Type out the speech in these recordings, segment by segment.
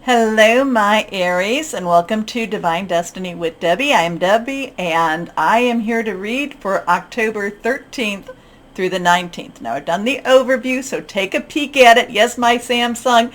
Hello, my Aries, and welcome to Divine Destiny with Debbie. I am Debbie, and I am here to read for October 13th through the 19th. Now, I've done the overview, so take a peek at it. Yes, my Samsung,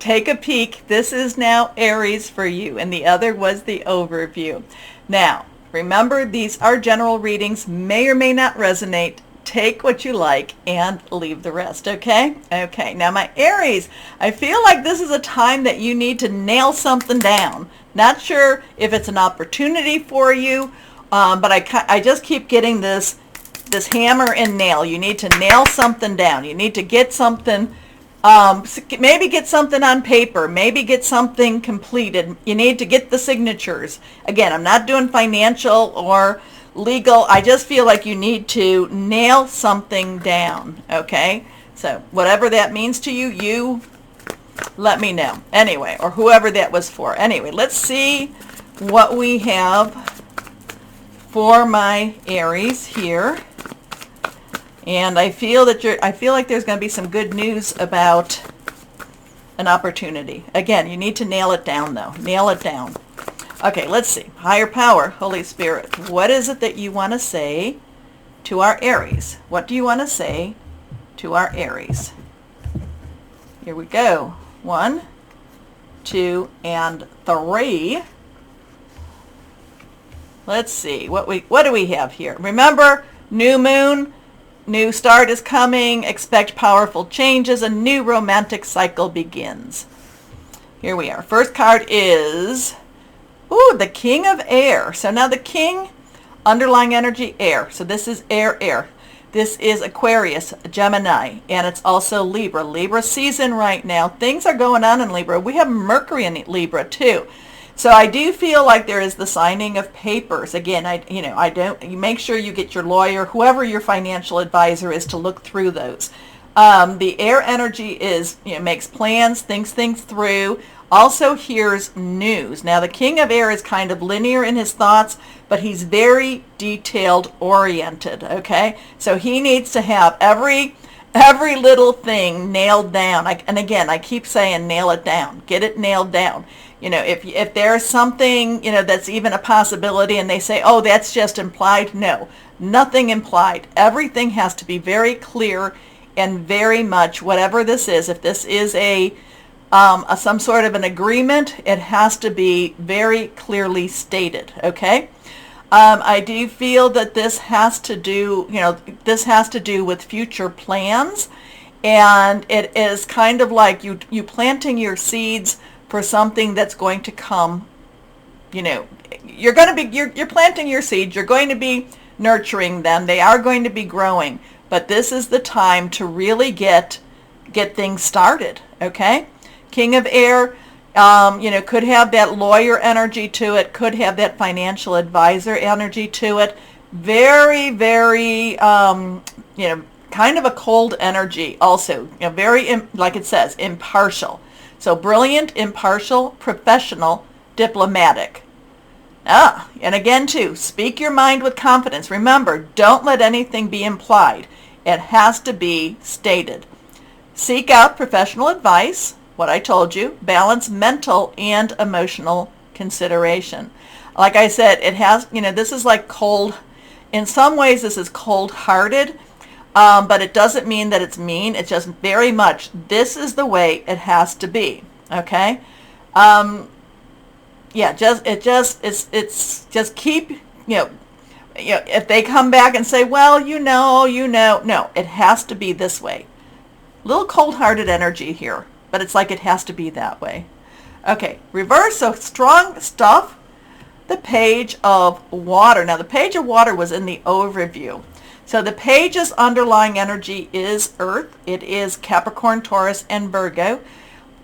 take a peek. This is now Aries for you, and the other was the overview. Now, remember, these are general readings, may or may not resonate. Take what you like and leave the rest, okay? Okay, now my Aries, I feel like this is a time that you need to nail something down. Not sure if it's an opportunity for you, but I just keep getting this hammer and nail. You need to nail something down. You need to get something, maybe get something on paper, maybe get something completed. You need to get the signatures. Again, I'm not doing financial or legal. I just feel like you need to nail something down, okay? So whatever that means to you, you let me know. Anyway, or whoever that was for. Anyway, let's see what we have for my Aries here. And I feel like there's going to be some good news about an opportunity. Again, you need to nail it down though. Nail it down. Okay, let's see. Higher power, Holy Spirit, what is it that you want to say to our Aries? What do you want to say to our Aries? Here we go. 1, 2, and 3. Let's see. What do we have here? Remember, new moon, new start is coming. Expect powerful changes. A new romantic cycle begins. Here we are. First card is... Ooh, the King of Air. So now the King, underlying energy, air. So this is air. This is Aquarius, Gemini, and it's also Libra. Libra season right now. Things are going on in Libra. We have Mercury in Libra too. So I do feel like there is the signing of papers. Again, you make sure you get your lawyer, whoever your financial advisor is, to look through those. The air energy is, makes plans, thinks things through. Also hears news. Now the King of Air is kind of linear in his thoughts, but he's very detailed oriented, okay? So he needs to have every little thing nailed down. And again, I keep saying nail it down. Get it nailed down. If there's something, that's even a possibility and they say, oh, that's just implied. No, nothing implied. Everything has to be very clear and very much whatever this is. If this is some sort of an agreement, it has to be very clearly stated, okay? I do feel that this has to do, with future plans, and it is kind of like you planting your seeds for something that's going to come. You're planting your seeds, you're going to be nurturing them, they are going to be growing, but this is the time to really get things started, okay? King of Air, could have that lawyer energy to it, could have that financial advisor energy to it. Very, very, kind of a cold energy also. Very, like it says, impartial. So brilliant, impartial, professional, diplomatic. And again, too, speak your mind with confidence. Remember, don't let anything be implied. It has to be stated. Seek out professional advice. What I told you, balance mental and emotional consideration. Like I said, it has, this is like cold. In some ways, this is cold-hearted, but it doesn't mean that it's mean. It's just very much, this is the way it has to be, okay? Just keep, if they come back and say, well, no, it has to be this way. Little cold-hearted energy here. But it's like it has to be that way. Okay, reverse, so strong stuff. The Page of Water. Now, the Page of Water was in the overview. So the Page's underlying energy is Earth. It is Capricorn, Taurus, and Virgo.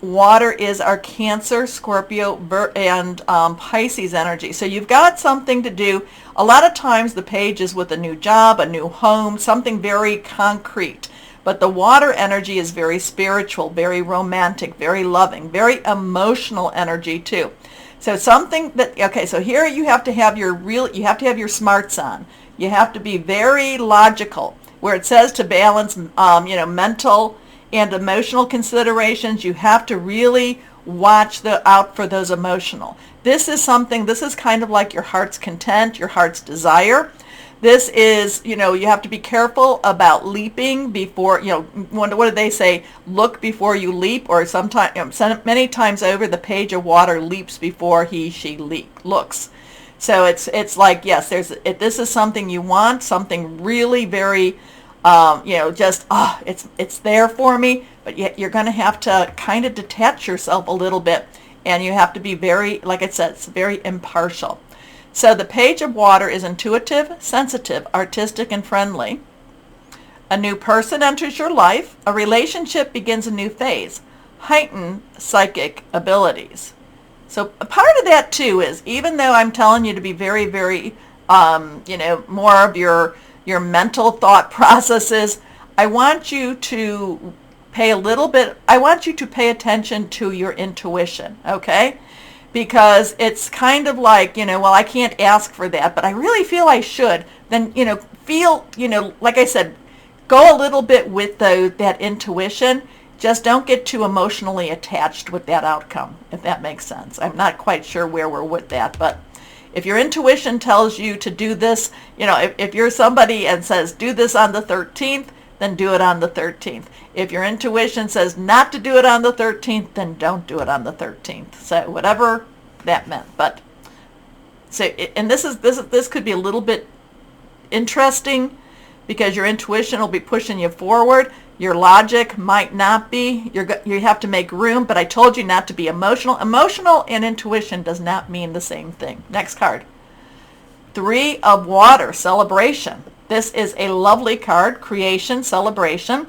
Water is our Cancer, Scorpio, and Pisces energy. So you've got something to do. A lot of times the Page is with a new job, a new home, something very concrete. But the water energy is very spiritual, very romantic, very loving, very emotional energy too. So something that, okay, so here you have to have your smarts on. You have to be very logical. Where it says to balance, mental and emotional considerations, you have to really watch out for those emotional. This is something, this is kind of like your heart's content, your heart's desire. This is, you have to be careful about leaping before, what do they say? Look before you leap, or sometimes, many times over, the page of water leaps before she looks. So it's like, yes, this is something you want, something really very, it's there for me, but yet you're going to have to kind of detach yourself a little bit, and you have to be very, like I said, it's very impartial. So the page of water is intuitive, sensitive, artistic, and friendly. A new person enters your life. A relationship begins a new phase. Heighten psychic abilities. So a part of that too is, even though I'm telling you to be very, very, more of your mental thought processes, I want you to pay attention to your intuition, okay? Because it's kind of like, I can't ask for that, but I really feel I should. Then, like I said, go a little bit with that intuition. Just don't get too emotionally attached with that outcome, if that makes sense. I'm not quite sure where we're with that, but if your intuition tells you to do this, if you're somebody and says, do this on the 13th, then do it on the 13th. If your intuition says not to do it on the 13th, then don't do it on the 13th. So whatever that meant. But so, and this could be a little bit interesting, because your intuition will be pushing you forward. Your logic might not be. You have to make room, but I told you not to be emotional. Emotional and intuition does not mean the same thing. Next card. 3 of Water, celebration. This is a lovely card, creation, celebration.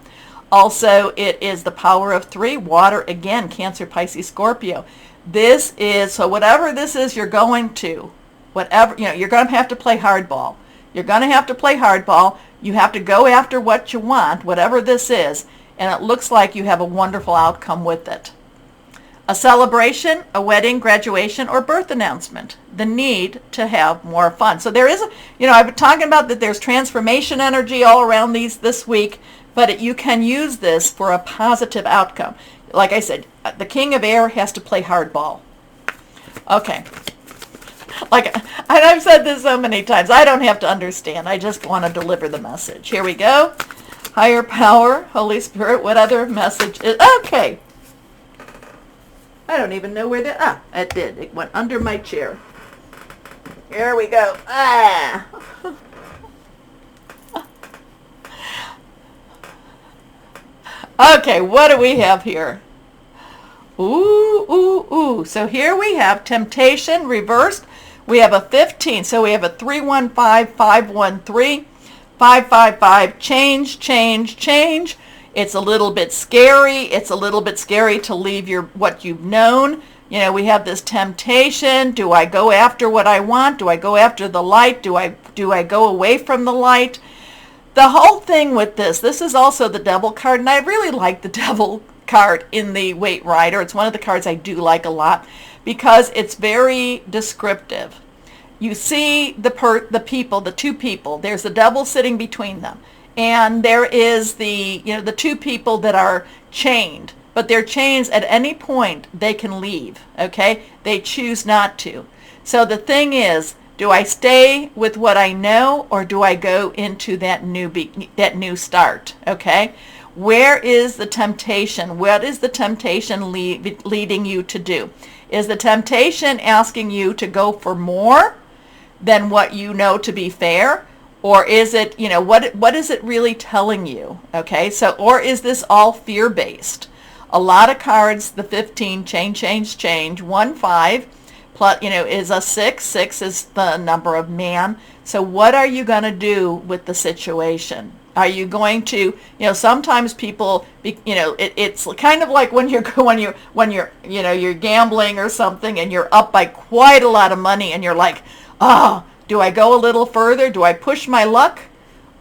Also, it is the power of 3, water again, Cancer, Pisces, Scorpio. This is, so whatever this is you're going to, you're going to have to play hardball. You're going to have to play hardball. You have to go after what you want, whatever this is, and it looks like you have a wonderful outcome with it. A celebration, a wedding, graduation, or birth announcement. The need to have more fun. So there is, I've been talking about that there's transformation energy all around this week, but you can use this for a positive outcome. Like I said, the King of Air has to play hardball. Okay. And I've said this so many times, I don't have to understand. I just want to deliver the message. Here we go. Higher power, Holy Spirit, what other message is, okay. I don't even know where that, it did. It went under my chair. Here we go. Okay, what do we have here? Ooh. So here we have temptation reversed. We have a 15. So we have a 315, 513, 555, change. It's a little bit scary. It's a little bit scary to leave what you've known. We have this temptation. Do I go after what I want? Do I go after the light? Do I go away from the light? The whole thing with this is also the Devil card, and I really like the Devil card in the Weight Rider. It's one of the cards I do like a lot, because it's very descriptive. You see the two people. There's the Devil sitting between them. And there is the two people that are chained, but they're chains at any point they can leave, okay? They choose not to. So the thing is, do I stay with what I know, or do I go into that new start, okay? Where is the temptation? What is the temptation leading you to do? Is the temptation asking you to go for more than what you know to be fair? Or is it, what is it really telling you? Okay, so, or is this all fear-based? A lot of cards, the 15, change, 1, 5, plus, is a 6. 6 is the number of man. So what are you going to do with the situation? Are you going to, sometimes people, it's kind of like when you're gambling or something, and you're up by quite a lot of money, and you're like, do I go a little further? Do I push my luck,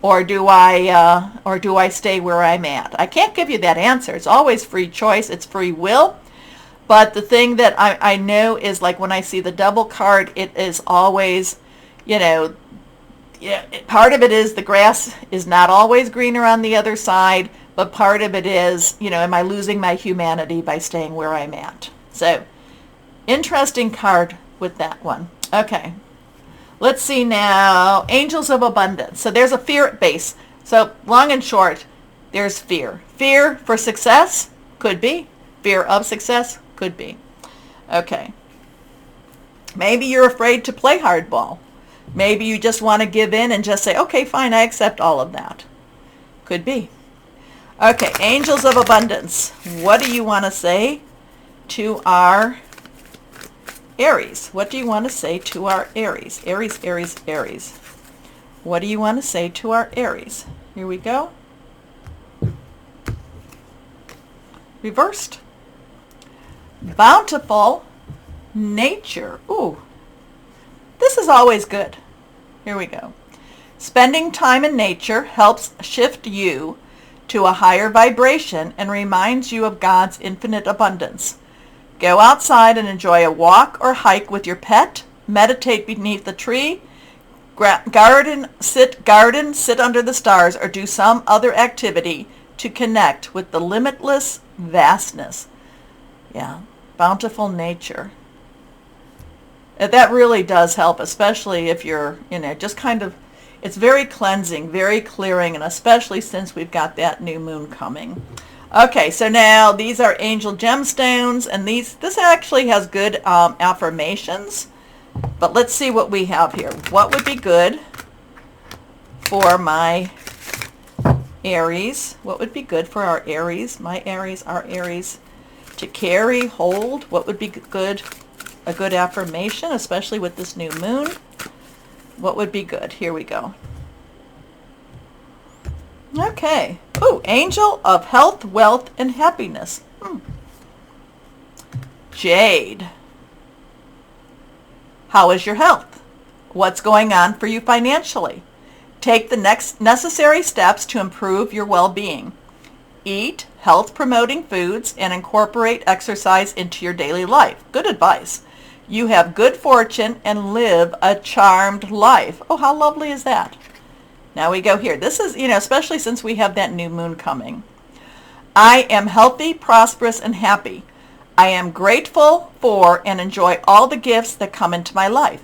or do I stay where I'm at? I can't give you that answer. It's always free choice. It's free will. But the thing that I know is, like, when I see the Devil card, it is always, part of it is the grass is not always greener on the other side, but part of it is, am I losing my humanity by staying where I'm at? So, interesting card with that one. Okay. Let's see now. Angels of Abundance. So there's a fear at base. So long and short, there's fear. Fear for success? Could be. Fear of success? Could be. Okay. Maybe you're afraid to play hardball. Maybe you just want to give in and just say, okay, fine, I accept all of that. Could be. Okay, Angels of Abundance. What do you want to say to our Aries? What do you want to say to our Aries? Aries, Aries, Aries. What do you want to say to our Aries? Here we go. Reversed. Bountiful nature. Ooh, this is always good. Here we go. Spending time in nature helps shift you to a higher vibration and reminds you of God's infinite abundance. Go outside and enjoy a walk or hike with your pet. Meditate beneath a tree. Garden, sit under the stars, or do some other activity to connect with the limitless vastness. Yeah, bountiful nature. That really does help, especially if you're, just kind of, it's very cleansing, very clearing, and especially since we've got that new moon coming. Okay, so now these are angel gemstones, and this actually has good affirmations. But let's see what we have here. What would be good for my Aries? What would be good for our Aries? My Aries, our Aries, to carry, hold. What would be good? A good affirmation, especially with this new moon. What would be good? Here we go. Okay. Ooh, Angel of Health, Wealth, and Happiness. Jade. How is your health? What's going on for you financially? Take the next necessary steps to improve your well-being. Eat health-promoting foods and incorporate exercise into your daily life. Good advice. You have good fortune and live a charmed life. Oh, how lovely is that? Now we go here. This is, especially since we have that new moon coming. I am healthy, prosperous, and happy. I am grateful for and enjoy all the gifts that come into my life.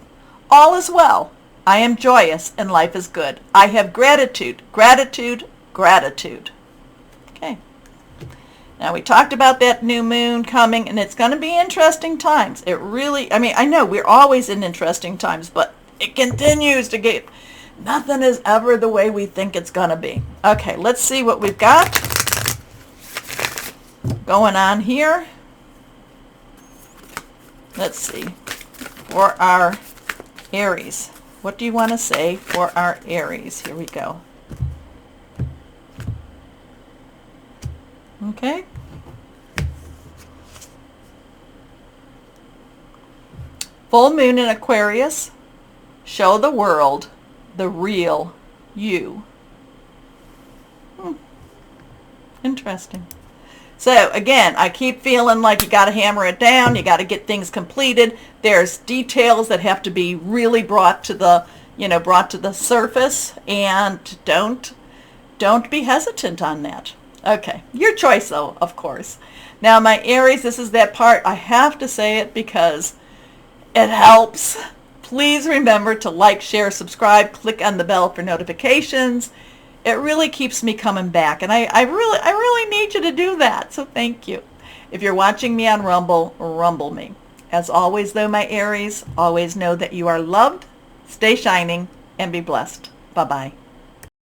All is well. I am joyous and life is good. I have gratitude, gratitude, gratitude. Okay. Now we talked about that new moon coming, and it's going to be interesting times. It really, I know we're always in interesting times, but it continues to get, nothing is ever the way we think it's going to be. Okay, let's see what we've got going on here. Let's see. For our Aries, what do you want to say for our Aries? Here we go. Okay. Full moon in Aquarius. Show the world the real you. Interesting. So again, I keep feeling like you got to hammer it down. You got to get things completed. There's details that have to be really brought to the surface, and don't be hesitant on that. Okay, your choice though, of course. Now my Aries, this is that part. I have to say it because it helps. Please remember to like, share, subscribe, click on the bell for notifications. It really keeps me coming back, and I really need you to do that, so thank you. If you're watching me on Rumble, rumble me. As always though, my Aries, always know that you are loved, stay shining, and be blessed. Bye-bye.